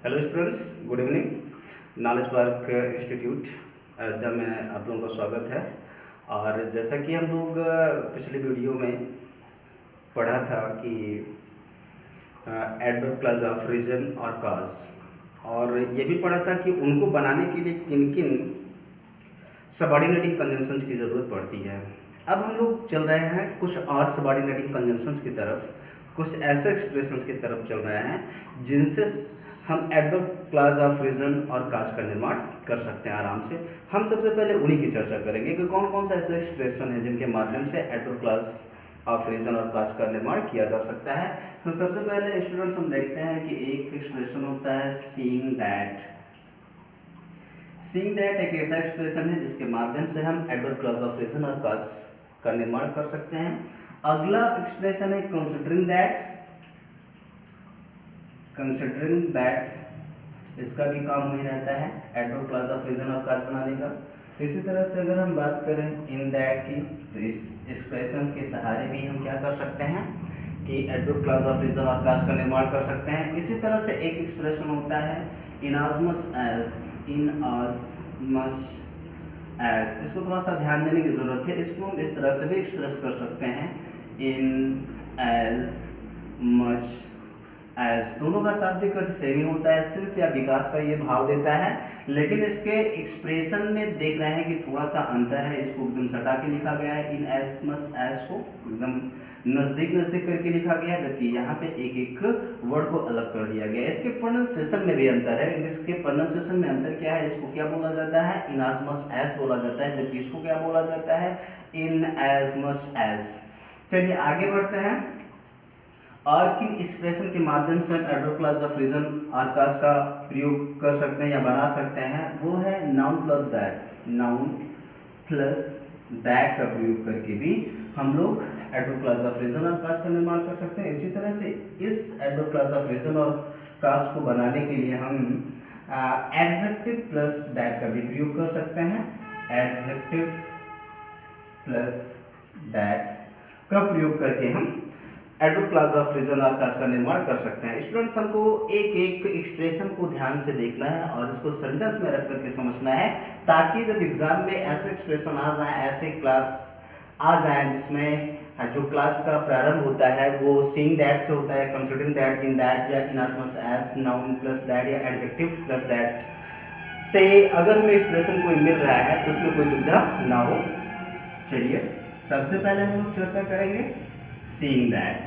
Hello students, good evening. Knowledge park institute Ayodhya में आप लोगों का स्वागत है। और जैसा कि हम लोग पिछले वीडियो में पढ़ा था कि एडवर्ब क्लास ऑफ रीजन और काज, और ये भी पढ़ा था कि उनको बनाने के लिए किन किन सबऑर्डिनेटिंग कंजंक्शंस की ज़रूरत पड़ती है। अब हम लोग चल रहे हैं कुछ और सबऑर्डिनेटिंग कंजंक्शंस की तरफ, कुछ ऐसे एक्सप्रेशंस की तरफ चल रहे हैं जिनसे हम एडवर्ब क्लास ऑफ रीजन और काज का निर्माण कर सकते हैं आराम से। हम सबसे पहले उन्हीं की चर्चा करेंगे कि कौन कौन सा ऐसे एक्सप्रेशन है जिनके माध्यम से एडवर्ब क्लास ऑफ रीजन और काज का निर्माण किया जा सकता है। तो सबसे पहले स्टूडेंट्स हम देखते हैं कि एक एक्सप्रेशन होता है सीइंग दैट। सीइंग दैट एक ऐसा एक्सप्रेशन है जिसके माध्यम से हम एडवर्ब क्लास ऑफ रीजन और काज का निर्माण कर सकते हैं। अगला एक्सप्रेशन है कंसीडरिंग दैट। कंसीडरिंग दैट इसका भी काम वही रहता है, एडवर्ब क्लास ऑफ रीजन और काज बनाने का। इसी तरह से अगर हम बात करें इन दैट की, तो इस एक्सप्रेशन के सहारे भी हम क्या कर सकते हैं कि एडवर्ब क्लास ऑफ रीजन और काज का निर्माण कर सकते हैं। इसी तरह से एक एक्सप्रेशन होता है इन एज मच एज। इन एज मच एज, इसको थोड़ा सा ध्यान देने की जरूरत है। इसको हम इस तरह से भी एक्सप्रेस कर सकते हैं, इन एज मच एज। दोनों का शाब्दिक अर्थ सेम ही होता है, सिंस या विकास का ये भाव देता है, लेकिन इसके एक्सप्रेशन में देख रहे हैं कि थोड़ा सा अंतर है। इसको एकदम सटा के लिखा गया है, इन एज मच एज को एकदम नजदीक नजदीक करके लिखा गया है, जबकि यहाँ पे एक एक वर्ड को अलग कर दिया गया है। इसके प्रोनाउंसिएशन में भी अंतर है। इसके प्रोनाउंसिएशन में अंतर क्या है, इसको क्या बोला जाता है, इन एज मच एज बोला जाता है, जबकि इसको क्या बोला जाता है, इन एज मच एज। चलिए आगे बढ़ते हैं। और किन एक्सप्रेशन के माध्यम से हम एडवर्ब क्लास ऑफ रीजन और काज का प्रयोग कर सकते हैं या बना सकते हैं, वो है noun plus that. Noun plus that का प्रयोग करके भी हम लोग एडवर्ब क्लास ऑफ रीजन और काज का निर्माण कर सकते हैं। इसी तरह से इस एडवर्ब क्लास ऑफ रीजन और काज को बनाने के लिए हम एडजेक्टिव प्लस दैट का भी प्रयोग कर सकते हैं। एडजेक्टिव प्लस दैट का प्रयोग करके हम एडवर्ब क्लास ऑफ रीजन और काज का निर्माण कर सकते हैं। स्टूडेंट्स, हमको एक एक एक्सप्रेशन को ध्यान से देखना है और इसको सेंटेंस में रख करके समझना है, ताकि जब एग्जाम में ऐसे एक्सप्रेशन आ जाए, ऐसे क्लास आ जाए जिसमें जो क्लास का प्रारंभ होता है वो सीइंग दैट से होता है, कंसीडरिंग दैट, इन दैट या in as much as, noun plus that या एडजेक्टिव प्लस दैट से अगर हमें एक्सप्रेशन कोई मिल रहा है तो उसमें कोई दुविधा ना हो। चलिए सबसे पहले हम लोग चर्चा करेंगे सीइंग दैट।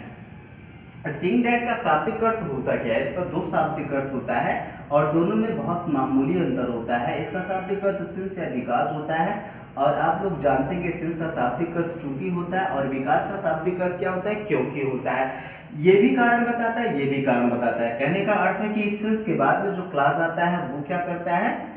सीइंग दैट का शाब्दिक अर्थ होता क्या है, इसका दो शाब्दिक अर्थ होता है और दोनों में बहुत मामूली अंतर होता है। इसका शाब्दिक अर्थ सिंस या विकास होता है, और आप लोग जानते हैं कि सिंस का शाब्दिक अर्थ चूंकि होता है और विकास का शाब्दिक अर्थ क्या होता है, क्योंकि होता है। ये भी कारण बताता है, ये भी कारण बताता है। कहने का अर्थ है कि सिंस के बाद में जो क्लास आता है वो क्या करता है,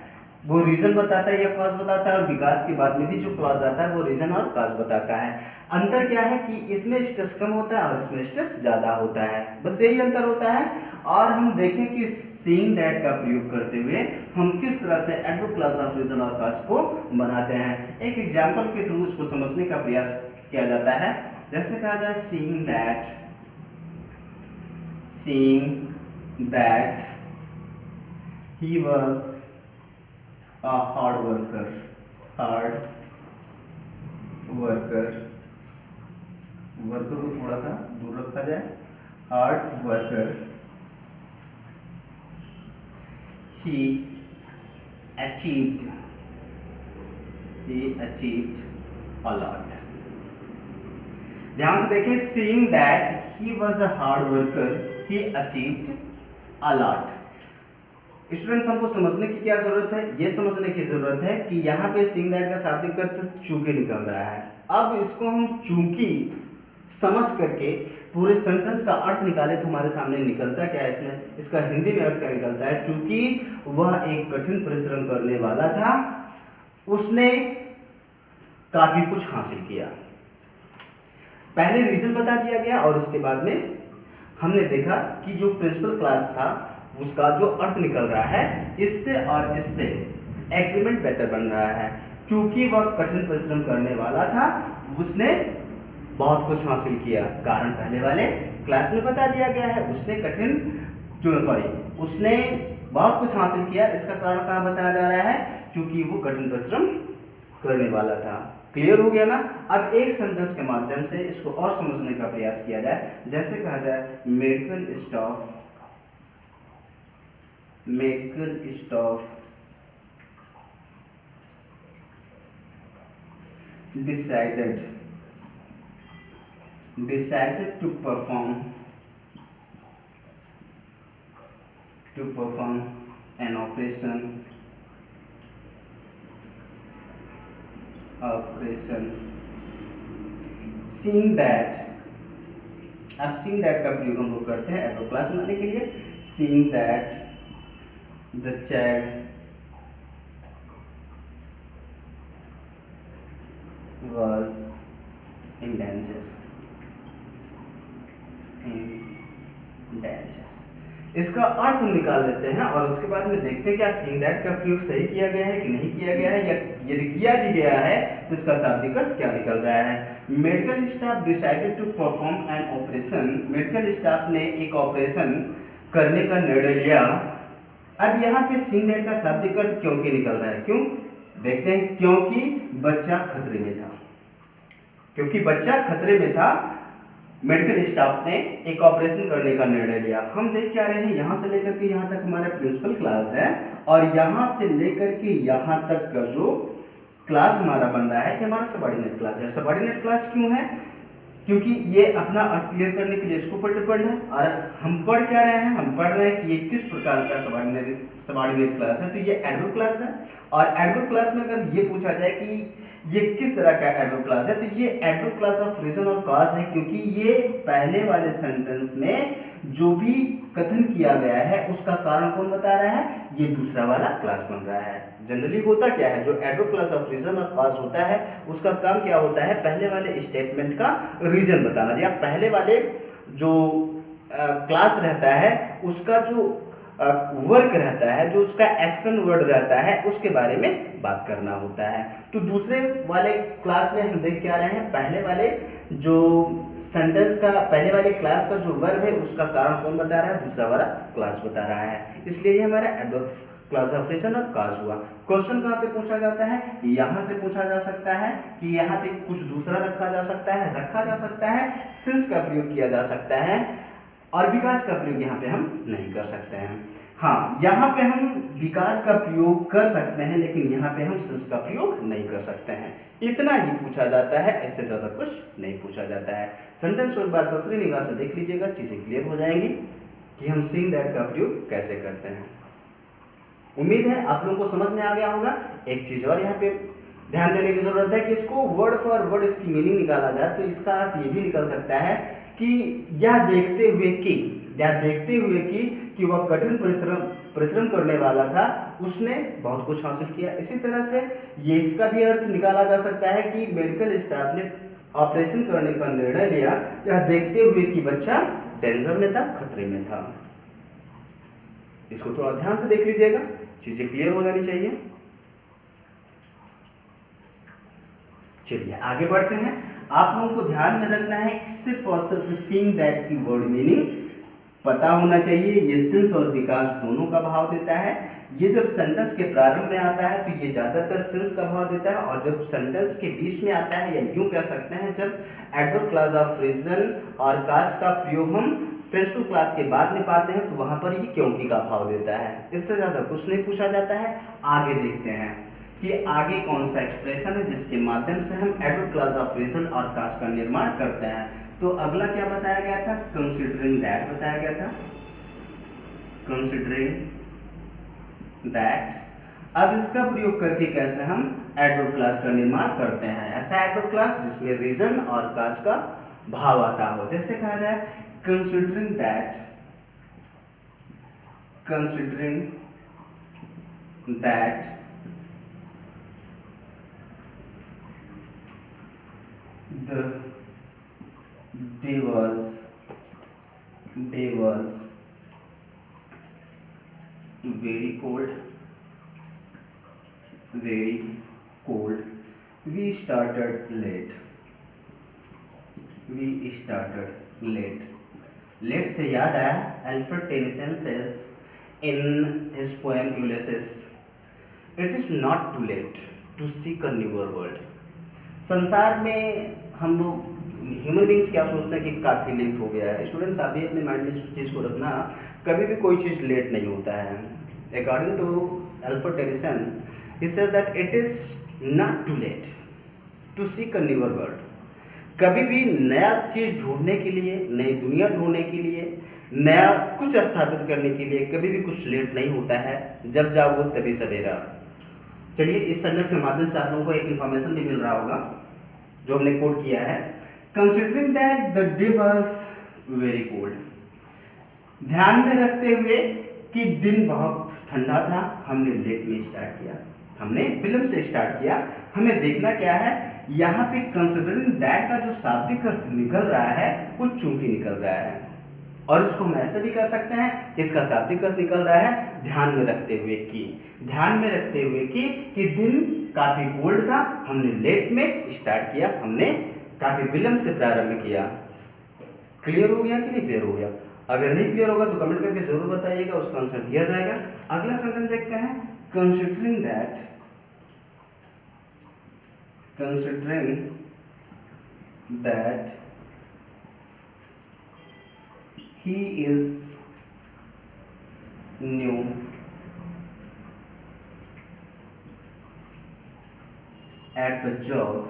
वो रीजन बताता है या कॉज बताता है, और विकास के बाद में भी जो क्लॉज आता है वो रीजन और कॉज बताता है। अंतर क्या है कि इसमें स्ट्रेस कम होता है और इसमें स्ट्रेस ज्यादा होता है, बस यही अंतर होता है। और हम देखें कि सीइंग दैट का प्रयोग करते हुए हम किस तरह से एडवर्ब क्लास ऑफ रीजन और कॉज को बनाते हैं। एक एग्जांपल के थ्रू उसको समझने का प्रयास किया जाता है। जैसे कहा जाए seeing that he was a hard worker। Worker को थोड़ा सा दूर रखा जाए, hard worker. he achieved a lot। ध्यान से देखें, seeing that he was a hard worker, he achieved a lot। Students, हमको समझने की क्या जरूरत है, ये समझने की जरूरत है कि यहाँ पे सीइंग दैट का शाब्दिक अर्थ चूंकि निकल रहा है। अब इसको हम चूंकि समझ करके पूरे सेंटेंस का अर्थ निकाले तो हमारे सामने निकलता क्या है, इसमें इसका हिंदी में अर्थ क्या निकलता है, चूंकि वह एक कठिन परिश्रम करने वाला था, उसने काफी कुछ हासिल किया। पहले रीजन बता दिया गया और उसके बाद में हमने देखा कि जो प्रिंसिपल क्लास था उसका जो अर्थ निकल रहा है, इससे और इससे एग्रीमेंट बेटर बन रहा है। चूंकि वह कठिन परिश्रम करने वाला था, उसने बहुत कुछ हासिल किया। कारण पहले वाले क्लास में बता दिया गया है, उसने बहुत कुछ हासिल किया। इसका कारण कहाँ बताया जा रहा है, क्योंकि वो कठिन परिश्रम करने वाला था। क्लियर हो गया ना। अब एक सेंटेंस के माध्यम से इसको और समझने का प्रयास किया जाए। जैसे कहा जाए medical staff decided to perform an operation seeing that। अब seeing that का प्रयोग हम लोग करते हैं एडवर्ब क्लास बनाने के लिए। seeing that the child was in danger। इसका अर्थ हम निकाल लेते हैं और उसके बाद में देखते हैं क्या seeing that का प्रयोग सही किया गया है कि नहीं किया गया है, या यदि किया भी गया है तो इसका शाब्दिक अर्थ क्या निकल रहा है। Medical staff decided to perform an operation. Medical staff ने एक ऑपरेशन करने का निर्णय लिया। अब यहाँ पे seeing that का शाब्दिक अर्थ क्योंकि निकल रहा है, क्यों देखते हैं। क्योंकि बच्चा खतरे में था, क्योंकि बच्चा खतरे में था, मेडिकल स्टाफ ने एक ऑपरेशन करने का निर्णय लिया। हम देख क्या रहे हैं, यहाँ से लेकर के यहाँ तक हमारा प्रिंसिपल क्लास है और यहाँ से लेकर के यहाँ तक का जो क्लास हमारा बन रहा है कि हमारा सबऑर्डिनेट क्लास है। सबऑर्डिनेट क्लास क्यों है, क्योंकि ये अपना अर्थ क्लियर करने के लिए इसको पर डिपेंड है। और हम पढ़ क्या रहे हैं, हम पढ़ रहे हैं कि ये किस प्रकार का सबऑर्डिनेट क्लास है, तो ये एडवर्ब क्लास है। और एडवर्ब क्लास में अगर ये पूछा जाए कि ये किस तरह का एडवर्ब क्लास है, तो ये एडवर्ब क्लास ऑफ रीजन और कॉज है, क्योंकि ये पहले वाले सेंटेंस में जो भी कथन किया गया है उसका कारण कौन बता रहा है, ये दूसरा वाला क्लास बन रहा है। जनरली होता क्या है, जो एडवर्ब क्लास ऑफ रीजन और कॉज होता है उसका काम क्या होता है, पहले वाले स्टेटमेंट का रीजन बताना, या पहले वाले जो क्लास रहता है उसका जो वर्क रहता है, जो उसका एक्शन वर्ड रहता है उसके बारे में बात करना होता है। तो दूसरे वाले क्लास में हम देख क्या रहे हैं, पहले वाले जो सेंटेंस का, पहले वाले क्लास का जो वर्ब है उसका कारण कौन बता रहा है, दूसरा वाला क्लास बता रहा है। इसलिए ये हमारा एडवर्ब क्लास ऑफ रीजन और कॉज हुआ। क्वेश्चन कहाँ से पूछा जाता है, यहाँ से पूछा जा सकता है कि यहाँ पे कुछ दूसरा रखा जा सकता है, सिंस का प्रयोग किया जा सकता है और विकास का प्रयोग यहाँ पे हम नहीं कर सकते हैं। हाँ, यहाँ पे हम विकास का प्रयोग कर सकते हैं लेकिन यहाँ पे हम सिंस का प्रयोग नहीं कर सकते हैं। इतना ही पूछा जाता है, इससे ज्यादा कुछ नहीं पूछा जाता है। सेंटेंस को एक बार ससुरी निगाह से देख लीजिएगा, चीजें क्लियर हो जाएंगी कि हम सीइंग दैट का प्रयोग कैसे करते हैं। उम्मीद है आप लोगों को समझ में आ गया होगा। एक चीज और यहाँ पे ध्यान देने की जरूरत है कि इसको वर्ड फॉर वर्ड इसकी मीनिंग निकाला जाए तो इसका अर्थ ये भी निकल सकता है कि यह देखते हुए कि वह कठिन परिश्रम करने वाला था, उसने बहुत कुछ हासिल किया। इसी तरह से ये इसका भी अर्थ निकाला जा सकता है कि मेडिकल स्टाफ ने ऑपरेशन करने का निर्णय लिया, यह देखते हुए कि बच्चा डेंजर में था, खतरे में था। इसको थोड़ा ध्यान से देख लीजिएगा, चीजें क्लियर हो जानी चाहिए। चलिए आगे बढ़ते हैं। आप लोगों को ध्यान में रखना है कि सिर्फ और सिर्फ सीइंग दैट की वर्ड मीनिंग पता होना चाहिए। ये सिंस और बिकॉज दोनों का भाव देता है। ये जब सेंटेंस के प्रारंभ में आता है तो ये ज्यादातर सिंस का भाव देता है, और जब सेंटेंस के बीच में आता है, या यूं कह सकते हैं जब एडवर्ब क्लास ऑफ रीजन और काज का प्रयोग हम प्रिंसिपल क्लास के बाद में पाते हैं तो वहां पर ये क्योंकि का भाव देता है। इससे ज्यादा कुछ नहीं पूछा जाता है। आगे देखते हैं कि आगे कौन सा एक्सप्रेशन है जिसके माध्यम से हम एडवर्ब क्लास ऑफ रीजन और काज का निर्माण करते हैं। तो अगला क्या बताया गया था, कंसीडरिंग दैट बताया गया था, कंसीडरिंग दैट। अब इसका प्रयोग करके कैसे हम एडवर्ब क्लास का निर्माण करते हैं, ऐसा एडवर्ब क्लास जिसमें रीजन और काज का भाव आता हो। जैसे कहा जाए considering that the day was very cold, we started late। Late से याद आया, Alfred Tennyson says in his poem Ulysses, it is not too late to seek a newer world. संसार में हम लोग ह्यूमन बींग्स क्या सोचते हैं कि काफ़ी लेट हो गया है। स्टूडेंट्स आप भी अपने माइंड में इस चीज़ को रखना, कभी भी कोई चीज़ लेट नहीं होता है। According to Alfred Edison, he says that it is not too late to seek a newer world. कभी भी नया चीज़ ढूंढने के लिए, नई दुनिया ढूंढने के लिए, नया कुछ स्थापित करने के लिए कभी भी कुछ लेट नहीं होता है। जब जाओ तभी सवेरा। चलिए, इस सेंटेंस के माध्यम से आप लोगों को एक इन्फॉर्मेशन भी मिल रहा होगा जो हमने कोट किया है। Considering that the day was very cold, ध्यान में रखते हुए कि दिन बहुत ठंडा था, हमने लेट में स्टार्ट किया, हमने विलंब से स्टार्ट किया। हमें देखना क्या है, यहाँ पे कंसिडरिंग दैट का जो शाब्दिक अर्थ निकल रहा है वो चूंकि निकल रहा है, और इसको हम ऐसे भी कर सकते हैं कि इसका शाब्दिक अर्थ निकल रहा है ध्यान में रखते हुए कि, ध्यान में रखते हुए कि दिन काफी कोल्ड था, हमने लेट में स्टार्ट किया, हमने काफी विलंब से प्रारंभ किया। क्लियर हो गया कि नहीं क्लियर हो गया? अगर नहीं क्लियर होगा तो कमेंट करके जरूर बताइएगा, उसका आंसर दिया जाएगा। अगला सेंटेंस देखते हैं। Considering that he is new at the job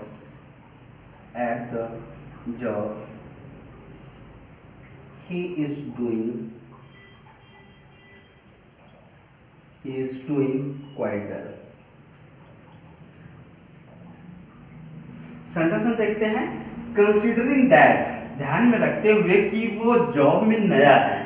he is doing quite well। Sentence में देखते हैं, कंसिडरिंग दैट, ध्यान में रखते हुए कि वो जॉब में नया है,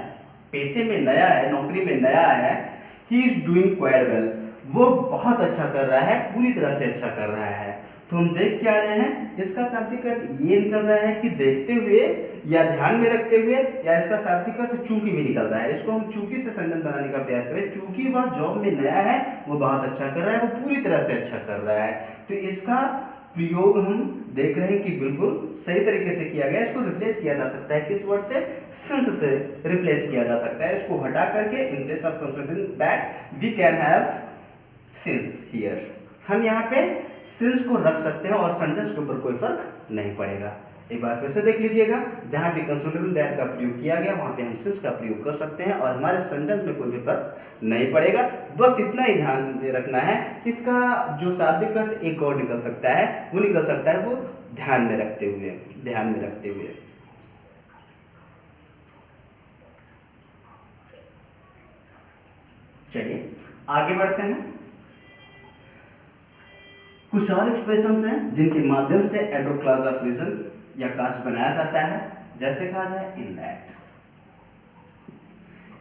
पेशे में नया है, नौकरी में नया है। He is doing quite well, वो बहुत अच्छा कर रहा है, पूरी तरह से अच्छा कर रहा है। तो हम देख क्या रहे हैं, इसका शाब्दिक अर्थ ये निकल रहा है कि देखते हुए या ध्यान में रखते हुए, या इसका शाब्दिक अर्थ चूंकि भी निकल रहा है। इसको हम चूंकि से सेंटेंस बनाने का प्रयास करें। चूंकि वह जॉब में नया है, वो बहुत अच्छा कर रहा है, वो पूरी तरह से अच्छा कर रहा है। तो इसका प्रयोग हम देख रहे हैं कि बिल्कुल सही तरीके से किया गया। इसको रिप्लेस किया जा सकता है किस वर्ड से? सिंस से रिप्लेस किया जा सकता है। इसको हटा करके in place of considering that we can have since here, हम यहाँ पे सिंस को रख सकते हैं और सेंटेंस के ऊपर कोई फर्क नहीं पड़ेगा। एक बार फिर से देख लीजिएगा, जहाँ पे कंसिडरिंग दैट का प्रयोग किया गया वहाँ पे हम सिंस का प्रयोग कर सकते हैं और हमारे सेंटेंस में कोई भी फर्क नहीं पड़ेगा। बस इतना ही ध्यान में रखना है कि इसका जो शाब्दिक अर्थ एक और निकल सकता है, वो निकल सकता है वो ध्यान में रखते हुए। चलिए आगे बढ़ते हैं। कुछ और एक्सप्रेशंस हैं जिनके माध्यम से एडवर्ब क्लॉज ऑफ रीजन या क्लॉज बनाया जाता है। जैसे कहा जाए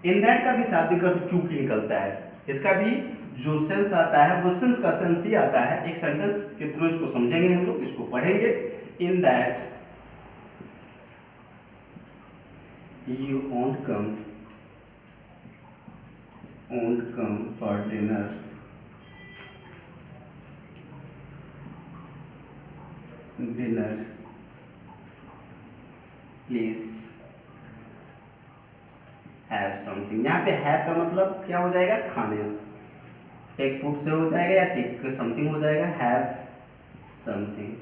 इन दैट का भी शाब्दिक अर्थ चूंकि निकलता है। इसका भी जो सेंस आता है वो सेंस का सेंस ही आता है। एक सेंटेंस के थ्रू इसको समझेंगे हम लोग, इसको पढ़ेंगे। In that you won't come for dinner, please have something। यहाँ पे have का मतलब क्या हो जाएगा? खाने। टेक फूड से हो जाएगा या टेक समथिंग हो जाएगा, have something।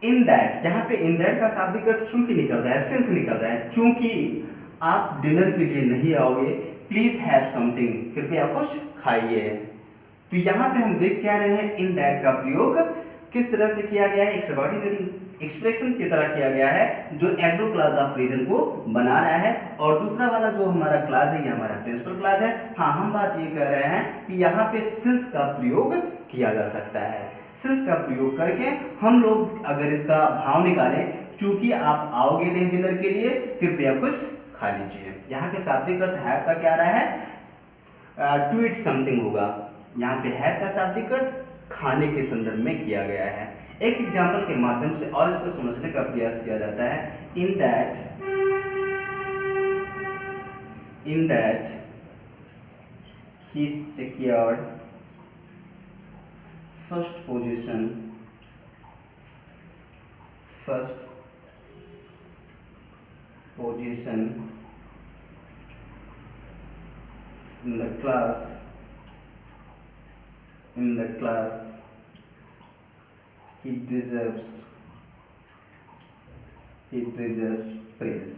इन दैट, यहाँ पे इन दैट का शाब्दिक अर्थ चूंकि निकल रहा है, सिंस निकल रहा है। चूंकि आप डिनर के लिए नहीं आओगे, प्लीज हैव समथिंग, कृपया कुछ खाइए। तो यहाँ पे हम देख क्या रहे हैं, इन दैट का प्रयोग किस तरह से किया गया है? एक सबऑर्डिनेट एक्सप्रेशन की तरह किया गया है जो एडवर्ब क्लॉज ऑफ रीजन को बना रहा है। और दूसरा वाला जो हमारा क्लॉज है ये हमारा प्रिंसिपल क्लॉज है। हाँ, हम बात ये कर रहे हैं कि यहाँ पे सिंस का प्रयोग किया जा सकता है। सिंस का प्रयोग करके हम लोग अगर इसका भाव निकालें, चूंकि आप आओगे नहीं डिनर के लिए, कृपया कुछ खा लीजिए। यहाँ पे शाब्दिक अर्थ हैव का क्या आ रहा है? टू ईट समथिंग होगा। यहाँ पे हैव का शाब्दिक अर्थ खाने के संदर्भ में किया गया है। एक एग्जाम्पल के माध्यम से और इसको समझने का प्रयास किया जाता है। In that he secured first position position in the class he deserves praise.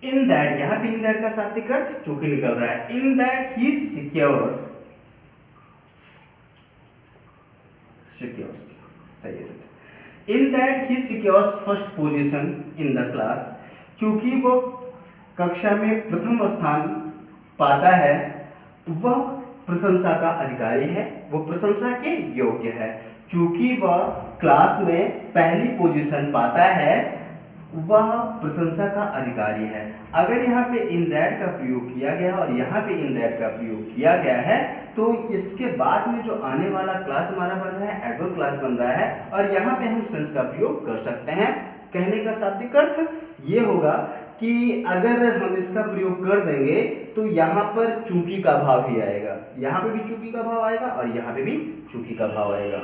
In that, यहाँ पे इन दैट का शाब्दिक अर्थ चूंकि निकल रहा है, इन दैट ही सिक्योर्स, सही है, in that he secures first position in the class, चूंकि वो कक्षा में प्रथम स्थान पाता है, वह प्रशंसा का अधिकारी है, वो प्रशंसा के योग्य है। चूंकि वह क्लास में पहली पोजीशन पाता है, वह प्रशंसा का अधिकारी है। अगर यहाँ पे इन दैट का प्रयोग किया गया और यहाँ पे इन दैट का प्रयोग किया गया है, तो इसके बाद में जो आने वाला क्लास हमारा बन रहा है एडवर्ब क्लास बन रहा है, और यहाँ पे हम सेंस का प्रयोग कर सकते हैं। कहने का शाब्दिक अर्थ ये होगा कि अगर हम इसका प्रयोग कर देंगे तो यहाँ पर चूंकि का भाव ही आएगा, यहाँ पे भी चूंकि का भाव आएगा और यहाँ पे भी चूंकि का भाव आएगा।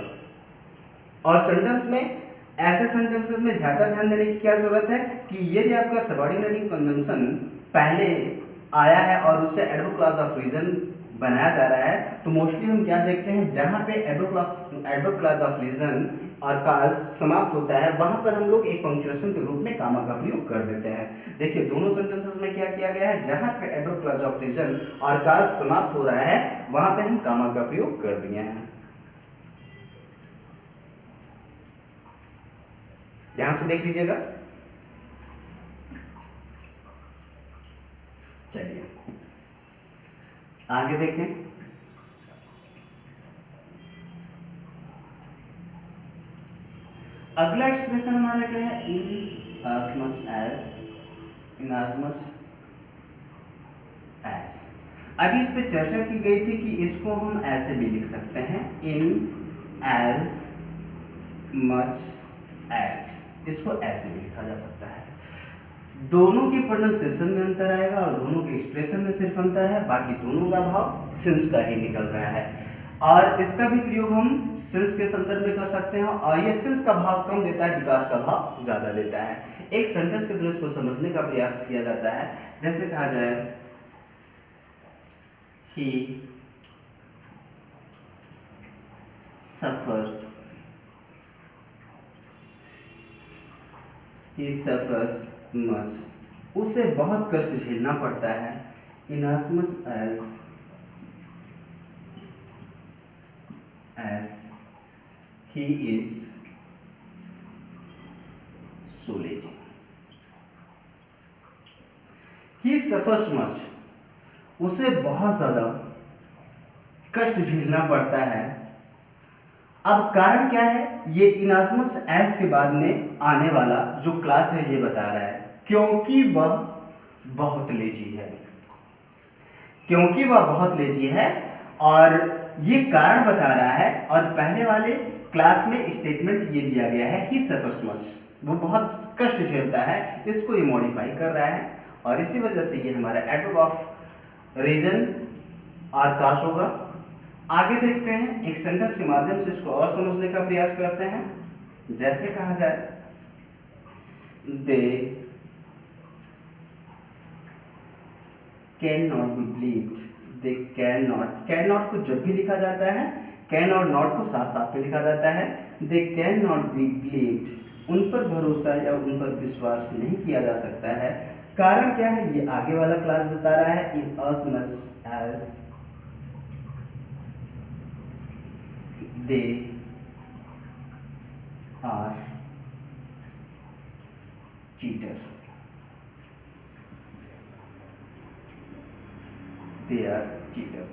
और सेंटेंस में, ऐसे सेंटेंसेस में ज्यादा ध्यान देने की क्या जरूरत है कि यदि आपका सबऑर्डिनेटिंग कंजंक्शन पहले आया है और उससे एडवर्ब क्लॉज ऑफ रीजन बनाया जा रहा है, तो मोस्टली हम क्या देखते हैं, जहां पे एडवर्ब क्लॉज ऑफ रीजन और काज समाप्त होता है, वहां पर हम लोग एक पंक्चुएशन के रूप में कामा का प्रयोग कर देते हैं। देखिए दोनों सेंटेंसेस में क्या किया गया है, जहां पे एडवर्ब क्लॉज ऑफ रीजन और काज समाप्त हो रहा है, वहां पे हम कामा का प्रयोग कर दिए हैं। ध्यान से देख लीजिएगा। चलिए आगे देखें। अगला एक्सप्रेशन हमारा क्या है, इन as much as। अभी इस पे चर्चा की गई थी कि इसको हम ऐसे भी लिख सकते हैं, इन as much as, इसको ऐसे भी लिखा जा सकता है। दोनों के प्रोनाउंसिएशन में अंतर आएगा और दोनों के एक्सप्रेशन में सिर्फ अंतर है, बाकी दोनों का भाव सेंस का ही निकल रहा है। और इसका भी प्रयोग हम सेंस के संदर्भ में कर सकते हैं, और ये सेंस का भाव कम देता है, विकास का भाव ज्यादा देता है। एक सेंटेंस के द्वारा इसको समझने का प्रयास किया जाता है, जैसे कहा जाए ही suffers much, उसे बहुत कष्ट झेलना पड़ता है, inasmuch as he is so lazy। he suffers much, उसे बहुत ज्यादा कष्ट झेलना पड़ता है। अब कारण क्या है, ये इनासमस एस के बाद में आने वाला जो क्लास है ये बता रहा है, क्योंकि वह बहुत लेजी है, क्योंकि वह बहुत लेजी है, और ये कारण बता रहा है। और पहले वाले क्लास में स्टेटमेंट ये दिया गया है, ही सफर्स मच, वो बहुत कष्ट झेलता है, इसको ये मॉडिफाई कर रहा है, और इसी वजह से ये हमारा एडवर्ब ऑफ रीजन और काश होगा। आगे देखते हैं, एक सेंटेंस के माध्यम से इसको और समझने का प्रयास करते हैं। जैसे कहा जाए, they can not be believed, they can not को जब भी लिखा जाता है, कैन और नॉट को साथ साथ में लिखा जाता है। They can not be believed, उन पर भरोसा या उन पर विश्वास नहीं किया जा सकता है। कारण क्या है, ये आगे वाला क्लास बता रहा है, इन as much as they are cheaters, they are cheaters।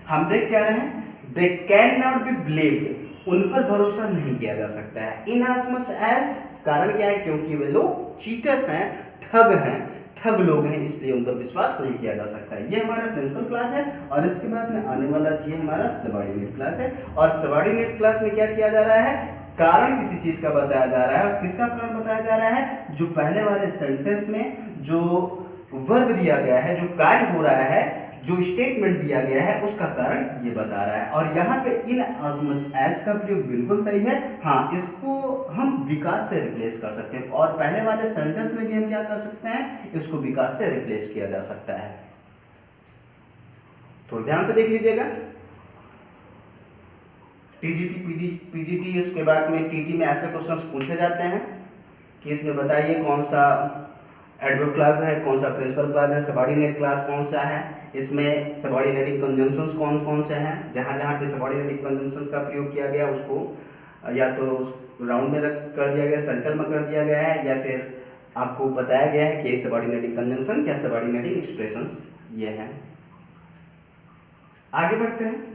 हम देख क्या रहे हैं, they cannot be believed, उन पर भरोसा नहीं किया जा सकता है। इन as much as, कारण क्या है, क्योंकि वे लोग चीटर्स हैं, ठग लोग हैं, इसलिए उन पर विश्वास नहीं किया जा सकता है। ये हमारा प्रिंसिपल क्लास है, और इसके बाद में आने वाला ये हमारा सबऑर्डिनेट क्लास है। और सबऑर्डिनेट क्लास में क्या किया जा रहा है, कारण किसी चीज का बताया जा रहा है, और किसका कारण बताया जा रहा है, जो पहले वाले सेंटेंस में जो वर्ब दिया गया है, जो कार्य हो रहा है, जो स्टेटमेंट दिया गया है, उसका कारण ये बता रहा है। और यहाँ पे इन as much as का प्रयोग बिल्कुल सही है। हाँ, इसको हम विकास से रिप्लेस कर सकते हैं, और पहले वाले सेंटेंस में भी हम क्या कर सकते हैं, इसको विकास से रिप्लेस किया जा सकता है। थोड़ा ध्यान से देख लीजिएगा। टीजीटी पीजीटी उसके बाद में टीटी में ऐसे क्वेश्चंस पूछे जाते हैं कि इसमें बताइए कौन सा एडवर्ब क्लास है, कौन सा प्रिंसिपल क्लास है, सबऑर्डिनेट क्लास कौन सा है, इसमें सबऑर्डिनेटिंग कंजंक्शंस कौन कौन से हैं, जहां जहां पे सबऑर्डिनेटिंग कंजंक्शंस का प्रयोग किया गया उसको या तो राउंड में कर दिया गया, सर्कल में कर दिया गया है, या फिर आपको बताया गया है कि सबऑर्डिनेटिंग कंजंक्शन क्या सबऑर्डिनेटिंग एक्सप्रेशंस ये हैं। आगे बढ़ते हैं।